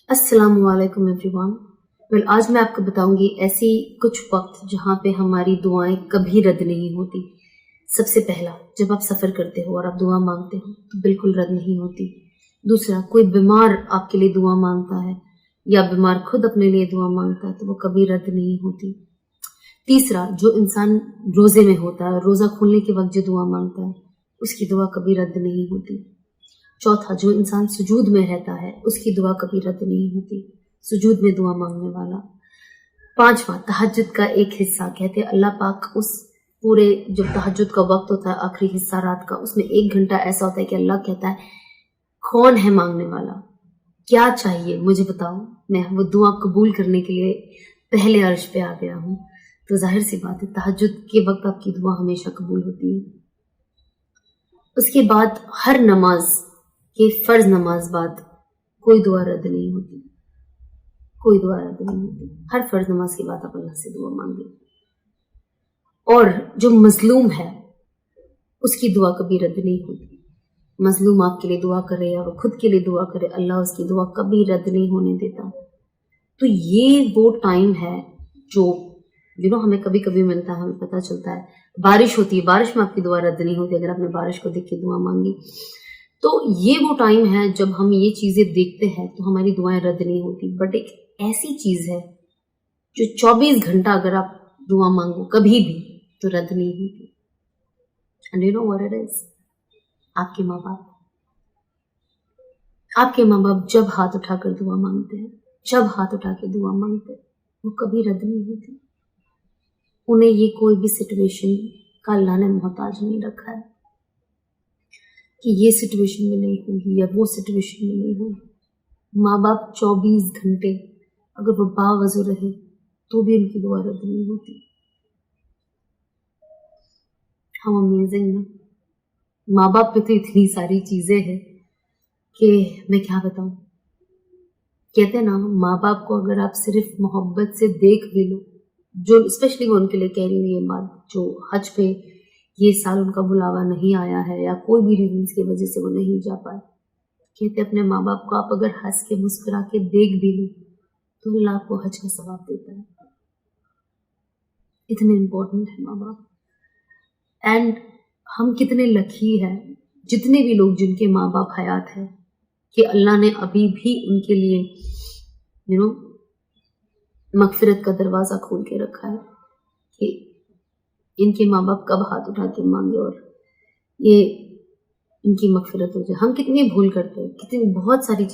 अस्सलामु अलैकुम एवरीवन। आज मैं आपको बताऊंगी ऐसी कुछ वक्त जहाँ पे हमारी दुआएं कभी रद्द नहीं होती। सबसे पहला, जब आप सफ़र करते हो और आप दुआ मांगते हो तो बिल्कुल रद्द नहीं होती। दूसरा, कोई बीमार आपके लिए दुआ मांगता है या बीमार खुद अपने लिए दुआ मांगता है तो वो कभी रद्द नहीं होती। तीसरा, जो इंसान रोज़े में होता है, रोज़ा खोलने के वक्त जो दुआ मांगता है उसकी दुआ कभी रद्द नहीं होती। चौथा, जो इंसान सुजूद में रहता है उसकी दुआ कभी रद्द नहीं होती, सुजूद में दुआ मांगने वाला। पांचवा, तहज्जुद का एक हिस्सा, कहते हैं अल्लाह पाक उस पूरे जो तहज्जुद का वक्त होता है, आखिरी हिस्सा रात का, उसमें 1 घंटा ऐसा होता है कि अल्लाह कहता है कौन है मांगने वाला, क्या चाहिए मुझे बताओ, मैं वो दुआ कबूल करने के लिए पहले अर्श पे आ गया हूँ। तो जाहिर सी बात है तहज्जुद के वक्त आपकी दुआ हमेशा कबूल होती है। उसके बाद हर नमाज के फर्ज नमाज बाद कोई दुआ रद्द नहीं होती, कोई दुआ रद्द नहीं होती। हर फर्ज नमाज के बाद आप अल्लाह से दुआ मांगे। और जो मजलूम है उसकी दुआ कभी रद्द नहीं होती। मजलूम आपके लिए दुआ करे या वो खुद के लिए दुआ करे, अल्लाह उसकी दुआ कभी रद्द नहीं होने देता। तो ये वो टाइम है जो हमें कभी कभी मिलता है, हमें पता चलता है। बारिश होती है, बारिश में आपकी दुआ रद्द नहीं होती अगर आपने बारिश को देख के दुआ मांगी। तो ये वो टाइम है जब हम ये चीज़ें देखते हैं तो हमारी दुआएं रद्द नहीं होती। बट एक ऐसी चीज़ है जो 24 घंटा अगर आप दुआ मांगो कभी भी तो रद्द नहीं होती। And you know what it is? आपके माँ बाप। आपके माँ बाप जब हाथ उठाकर दुआ मांगते हैं, जब हाथ उठा के दुआ मांगते हैं, वो कभी रद्द नहीं होती। उन्हें ये कोई भी सिचुएशन का अल्लाह ने मोहताज नहीं रखा है कि ये सिचुएशन में नहीं होगी या वो सिचुएशन में नहीं होगी। माँ बाप 24 घंटे अगर वो बावजू रहे तो भी उनकी दुआ रद्द नहीं होती। हम अमेजिंग ना। माँ बाप पे तो इतनी सारी चीजें हैं कि मैं क्या बताऊं। कहते हैं ना, माँ बाप को अगर आप सिर्फ मोहब्बत से देख भी लो, जो स्पेशली वो उनके लिए कह रही हूँ ये बात, जो हज पे ये साल उनका बुलावा नहीं आया है या कोई भी रीजंस की वजह से वो नहीं जा पाए, कहते अपने माँ बाप को आप अगर हंस के मुस्कुरा के देख भी लो तो अल्लाह आपको हज का सवाब देता है। इतने इम्पोर्टेंट है माँ बाप। एंड हम कितने लकी हैं, जितने भी लोग जिनके माँ बाप हयात है, कि अल्लाह ने अभी भी उनके लिए मगफिरत का दरवाज़ा खोल के रखा है कि इनके माँ बाप कब हाथ उठा के मांगे और ये इनकी मगफिरत हो जाए। हम कितनी भूल करते हैं, कितनी बहुत सारी चीज़